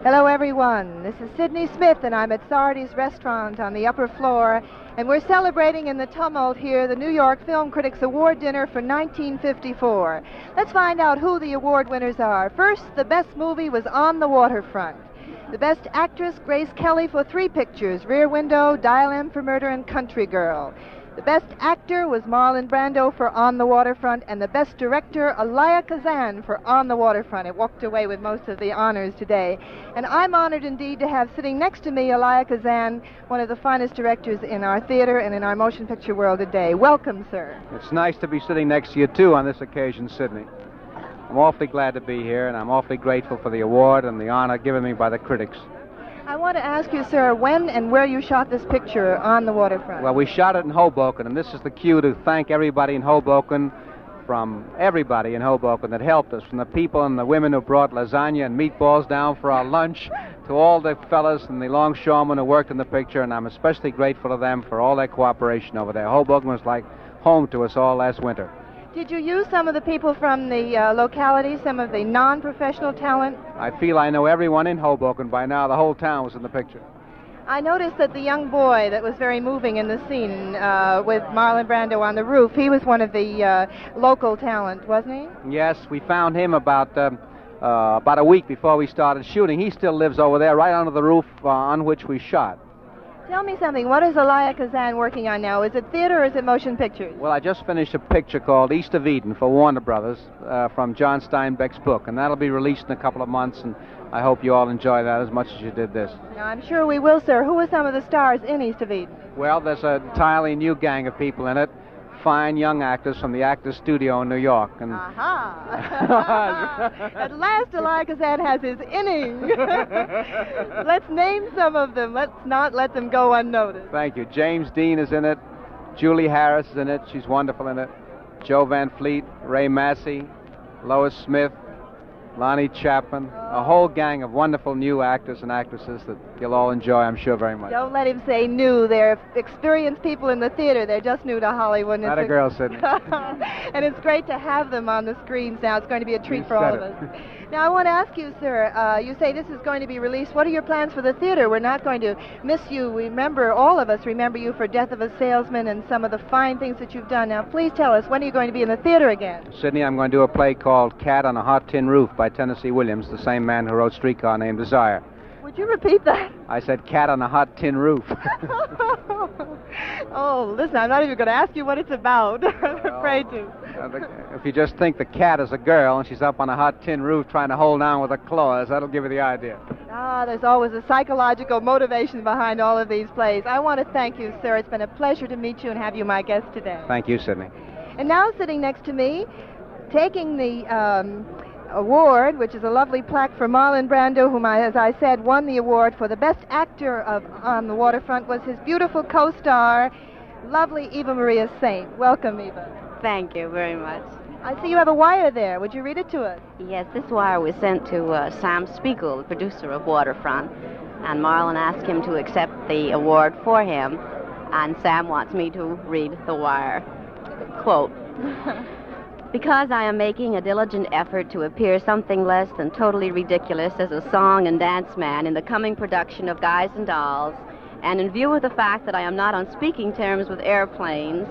Hello, everyone. This is Sydney Smith, and I'm at Sardy's restaurant on the upper floor, and we're celebrating in the tumult here the New York Film Critics Award dinner for 1954. Let's find out who the award winners are. First, the best movie was On the Waterfront. The best actress, Grace Kelly, for 3 pictures, Rear Window, Dial M for Murder, and Country Girl. The best actor was Marlon Brando for On the Waterfront, and the best director, Elia Kazan, for On the Waterfront. It walked away with most of the honors today. And I'm honored indeed to have sitting next to me Elia Kazan, one of the finest directors in our theater and in our motion picture world today. Welcome, sir. It's nice to be sitting next to you, too, on this occasion, Sydney. I'm awfully glad to be here, and I'm awfully grateful for the award and the honor given me by the critics. I want to ask you, sir, when and where you shot this picture, On the Waterfront. Well, we shot it in Hoboken, and this is the cue to thank everybody in Hoboken, from everybody in Hoboken that helped us, from the people and the women who brought lasagna and meatballs down for our lunch, to all the fellas and the longshoremen who worked in the picture, and I'm especially grateful to them for all their cooperation over there. Hoboken was like home to us all last winter. Did you use some of the people from the locality, some of the non-professional talent? I feel I know everyone in Hoboken by now. The whole town was in the picture. I noticed that the young boy that was very moving in the scene with Marlon Brando on the roof, he was one of the local talent, wasn't he? Yes, we found him about a week before we started shooting. He still lives over there right under the roof on which we shot. Tell me something. What is Elia Kazan working on now? Is it theater or is it motion pictures? Well, I just finished a picture called East of Eden for Warner Brothers from John Steinbeck's book, and that'll be released in a couple of months, and I hope you all enjoy that as much as you did this. Now, I'm sure we will, sir. Who are some of the stars in East of Eden? Well, there's an entirely new gang of people in it. Fine young actors from the Actors Studio in New York. And Aha! At last, Elia Kazan has his inning. Let's name some of them. Let's not let them go unnoticed. Thank you. James Dean is in it. Julie Harris is in it. She's wonderful in it. Joe Van Fleet, Ray Massey, Lois Smith, Lonnie Chapman, a whole gang of wonderful new actors and actresses that you'll all enjoy, I'm sure, very much. Don't let him say new. They're experienced people in the theater. They're just new to Hollywood. Not a girl, Sydney. And it's great to have them on the screens now. It's going to be a treat for all of us. Now, I want to ask you, sir, you say this is going to be released. What are your plans for the theater? We're not going to miss you. Remember, all of us remember you for Death of a Salesman and some of the fine things that you've done. Now, please tell us, when are you going to be in the theater again? Sydney, I'm going to do a play called Cat on a Hot Tin Roof by Tennessee Williams, the same man who wrote Streetcar Named Desire. Would you repeat that? I said Cat on a Hot Tin Roof. Oh, listen, I'm not even going to ask you what it's about. I'm afraid to. If you just think the cat is a girl and she's up on a hot tin roof trying to hold down with her claws, that'll give you the idea. There's always a psychological motivation behind all of these plays. I want to thank you, sir. It's been a pleasure to meet you and have you my guest today. Thank you, Sydney. And now sitting next to me, taking the award, which is a lovely plaque for Marlon Brando, whom, as I said, won the award for the best actor On the Waterfront, was his beautiful co-star, lovely Eva Maria Saint. Welcome, Eva. Thank you very much. I see you have a wire there. Would you read it to us? Yes, this wire was sent to Sam Spiegel, the producer of Waterfront, and Marlon asked him to accept the award for him, and Sam wants me to read the wire. Quote, "Because I am making a diligent effort to appear something less than totally ridiculous as a song and dance man in the coming production of Guys and Dolls, and in view of the fact that I am not on speaking terms with airplanes,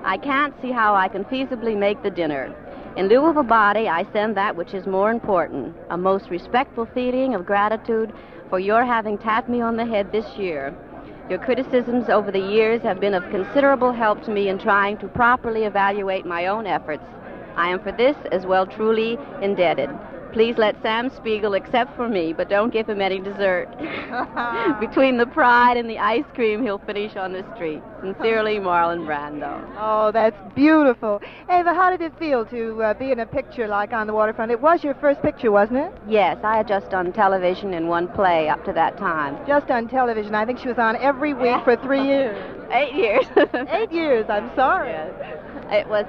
I can't see how I can feasibly make the dinner. In lieu of a body, I send that which is more important, a most respectful feeling of gratitude for your having tapped me on the head this year. Your criticisms over the years have been of considerable help to me in trying to properly evaluate my own efforts. I am for this as well truly indebted. Please let Sam Spiegel accept for me, but don't give him any dessert. Between the pride and the ice cream he'll finish on the street. Sincerely, Marlon Brando." Oh, that's beautiful. Ava, how did it feel to be in a picture like On the Waterfront? It was your first picture, wasn't it? Yes, I had just done television in one play up to that time. Just on television. I think she was on every week for 3 years. 8 years. 8 years, I'm sorry. Yes. It was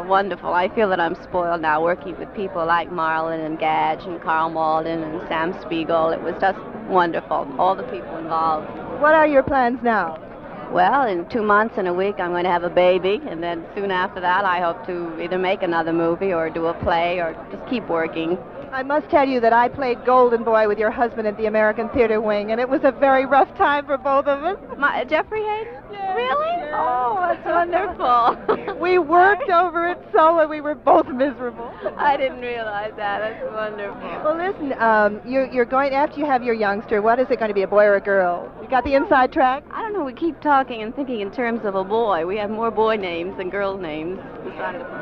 wonderful. I feel that I'm spoiled now working with people like Marlon and Gadge and Carl Malden and Sam Spiegel. It was just wonderful, all the people involved. What are your plans now? Well, in 2 months and a week, I'm going to have a baby, and then soon after that, I hope to either make another movie or do a play or just keep working. I must tell you that I played Golden Boy with your husband at the American Theater Wing, and it was a very rough time for both of us. Jeffrey Hayden? Yes, Really? yes. Oh, that's wonderful. We worked over it so, and we were both miserable. I didn't realize that. That's wonderful. Well, listen, you're going, after you have your youngster, what is it going to be, a boy or a girl? You got the inside track? I don't know. We keep talking and thinking in terms of a boy. We have more boy names than girl names.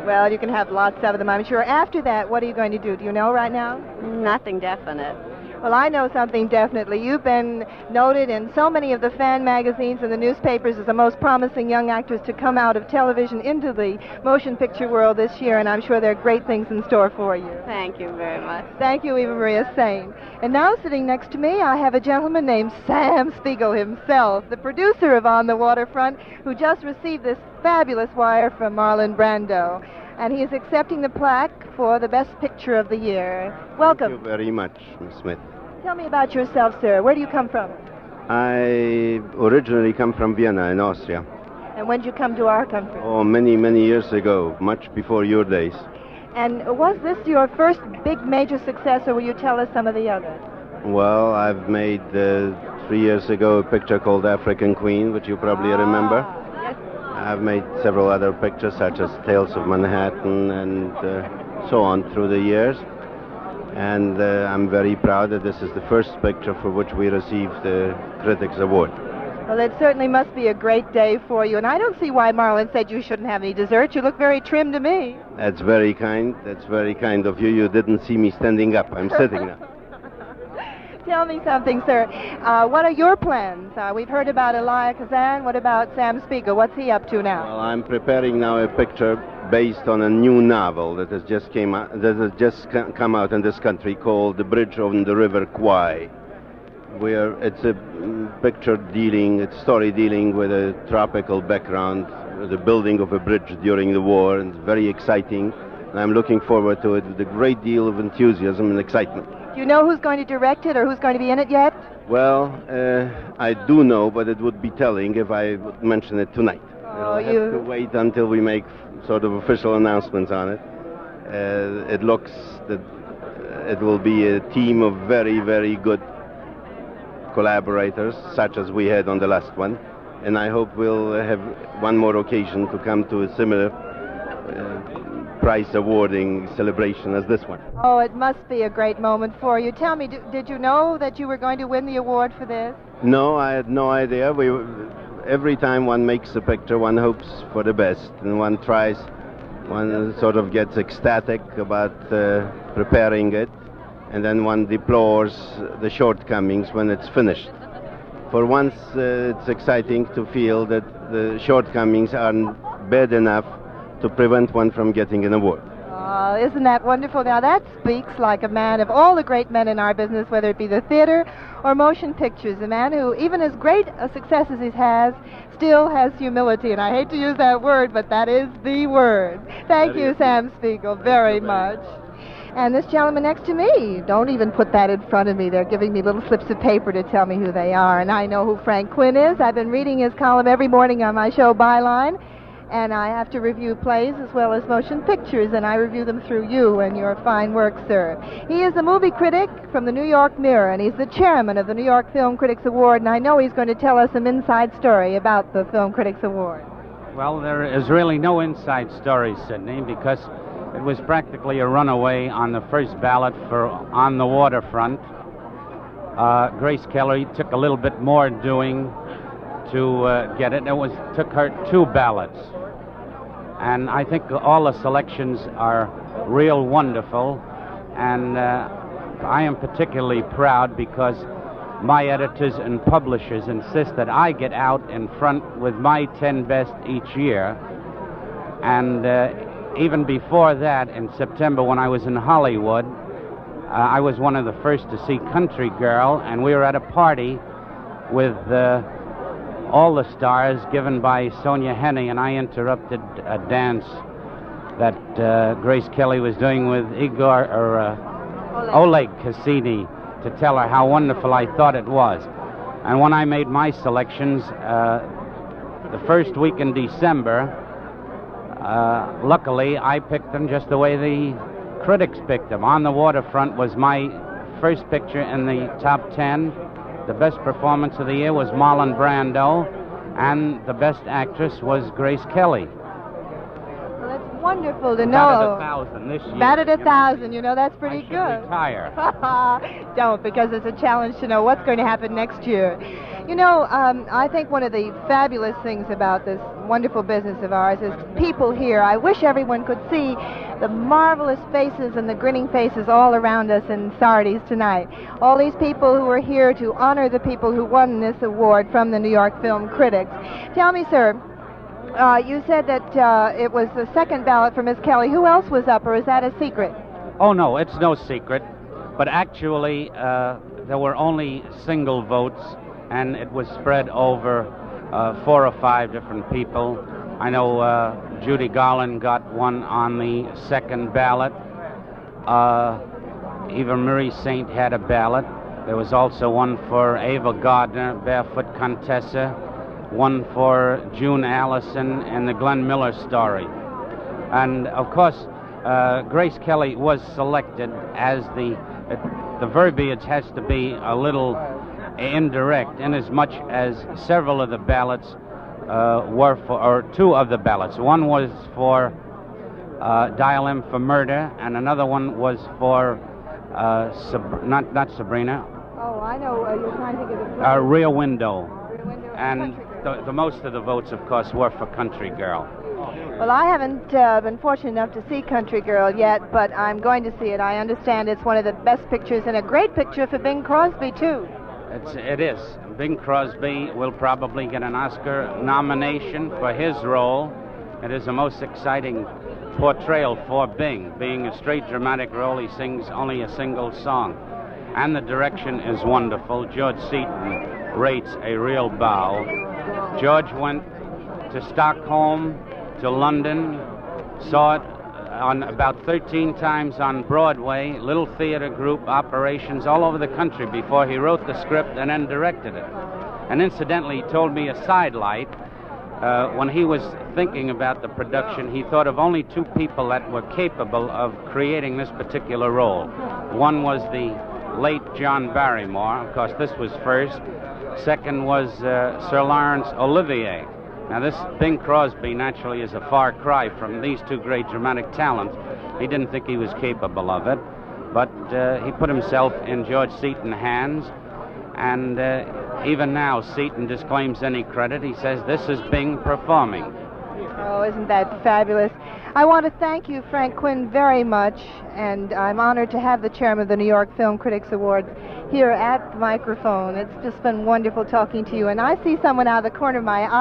Well, you can have lots of them, I'm sure. After that, what are you going to do? Do you know right now? Nothing definite. Well, I know something definitely. You've been noted in so many of the fan magazines and the newspapers as the most promising young actors to come out of television into the motion picture world this year, and I'm sure there are great things in store for you. Thank you very much. Thank you, Eva Maria Sain. And now sitting next to me, I have a gentleman named Sam Spiegel himself, the producer of On the Waterfront, who just received this fabulous wire from Marlon Brando. And he is accepting the plaque for the Best Picture of the Year. Welcome. Thank you very much, Miss Smith. Tell me about yourself, sir. Where do you come from? I originally come from Vienna in Austria. And when did you come to our country? Oh, many, many years ago, much before your days. And was this your first big major success, or will you tell us some of the others? Well, I've made 3 years ago a picture called African Queen, which you probably remember. Yes. I've made several other pictures, such as Tales of Manhattan and so on through the years. And I'm very proud that this is the first picture for which we received the Critics Award. Well, it certainly must be a great day for you. And I don't see why Marlon said you shouldn't have any dessert. You look very trim to me. That's very kind. That's very kind of you. You didn't see me standing up. I'm sitting now. Tell me something, sir. What are your plans? We've heard about Elia Kazan. What about Sam Spiegel? What's he up to now? Well, I'm preparing now a picture based on a new novel that has just come out in this country called The Bridge on the River Kwai, where it's a story dealing with a tropical background, the building of a bridge during the war, and it's very exciting. And I'm looking forward to it with a great deal of enthusiasm and excitement. Do you know who's going to direct it or who's going to be in it yet? Well, I do know, but it would be telling if I would mention it tonight. Oh, I'll have to wait until we make sort of official announcements on it. It looks that it will be a team of very, very good collaborators, such as we had on the last one. And I hope we'll have one more occasion to come to a similar prize awarding celebration as this one. Oh, it must be a great moment for you. Tell me, did you know that you were going to win the award for this? No, I had no idea. Every time one makes a picture, one hopes for the best, and one sort of gets ecstatic about preparing it, and then one deplores the shortcomings when it's finished. For once, it's exciting to feel that the shortcomings aren't bad enough to prevent one from getting an award. Oh, isn't that wonderful? Now, that speaks like a man of all the great men in our business, whether it be the theater or motion pictures. A man who, even as great a success as he has, still has humility. And I hate to use that word, but that is the word. Thank you, Sam Spiegel, very much. And this gentleman next to me, don't even put that in front of me. They're giving me little slips of paper to tell me who they are. And I know who Frank Quinn is. I've been reading his column every morning on my show, Byline. And I have to review plays as well as motion pictures, and I review them through you and your fine work, sir. He is a movie critic from the New York Mirror, and he's the chairman of the New York Film Critics Award, and I know he's going to tell us some inside story about the Film Critics Award. Well, there is really no inside story, Sydney, because it was practically a runaway on the first ballot for On the Waterfront. Grace Kelly took a little bit more doing to get it. It took her 2 ballots. And I think all the selections are real wonderful. And I am particularly proud because my editors and publishers insist that I get out in front with my 10 best each year. And even before that, in September when I was in Hollywood, I was one of the first to see Country Girl, and we were at a party with all the stars given by Sonia Henney, and I interrupted a dance that Grace Kelly was doing with Oleg Cassini to tell her how wonderful I thought it was. And when I made my selections, the first week in December. Luckily, I picked them just the way the critics picked them. On the Waterfront was my first picture in the top 10. The best performance of the year was Marlon Brando, and the best actress was Grace Kelly. Well, that's wonderful to know. Batted 1,000 this year. Batted 1,000. You know, that's pretty I should good. retire. Don't, because it's a challenge to know what's going to happen next year. You know, I think one of the fabulous things about this wonderful business of ours is people here. I wish everyone could see the marvelous faces and the grinning faces all around us in Sardy's tonight. All these people who are here to honor the people who won this award from the New York Film Critics. Tell me, sir, you said that it was the second ballot for Miss Kelly. Who else was up, or is that a secret? Oh, no, it's no secret. But actually, there were only single votes, and it was spread over 4 or 5 different people. I know Judy Garland got one on the second ballot. Eva Marie Saint had a ballot. There was also one for Ava Gardner, Barefoot Contessa, one for June Allison in the Glenn Miller story. And, of course, Grace Kelly was selected as the verbiage has to be a little indirect, in as much as several of the ballots were for, or 2 of the ballots. One was for Dial M for Murder, and another one was for not Sabrina. Oh, I know. You're trying to get it. Rear Window. Rear Window And the most of the votes, of course, were for Country Girl. Well, I haven't been fortunate enough to see Country Girl yet, but I'm going to see it. I understand it's one of the best pictures, and a great picture for Bing Crosby, too. It is. Bing Crosby will probably get an Oscar nomination for his role. It is the most exciting portrayal for Bing. Being a straight dramatic role, he sings only a single song. And the direction is wonderful. George Seaton rates a real bow. George went to Stockholm, to London, saw it on about 13 times on Broadway, little theater group operations all over the country before he wrote the script and then directed it. And incidentally, he told me a sidelight. When he was thinking about the production, he thought of only 2 people that were capable of creating this particular role. One was the late John Barrymore. Of course, this was first. Second was Sir Laurence Olivier. Now, this Bing Crosby naturally is a far cry from these 2 great dramatic talents. He didn't think he was capable of it, but he put himself in George Seaton's hands, and even now, Seaton disclaims any credit. He says, this is Bing performing. Oh, isn't that fabulous? I want to thank you, Frank Quinn, very much, and I'm honored to have the chairman of the New York Film Critics Awards here at the microphone. It's just been wonderful talking to you, and I see someone out of the corner of my eye.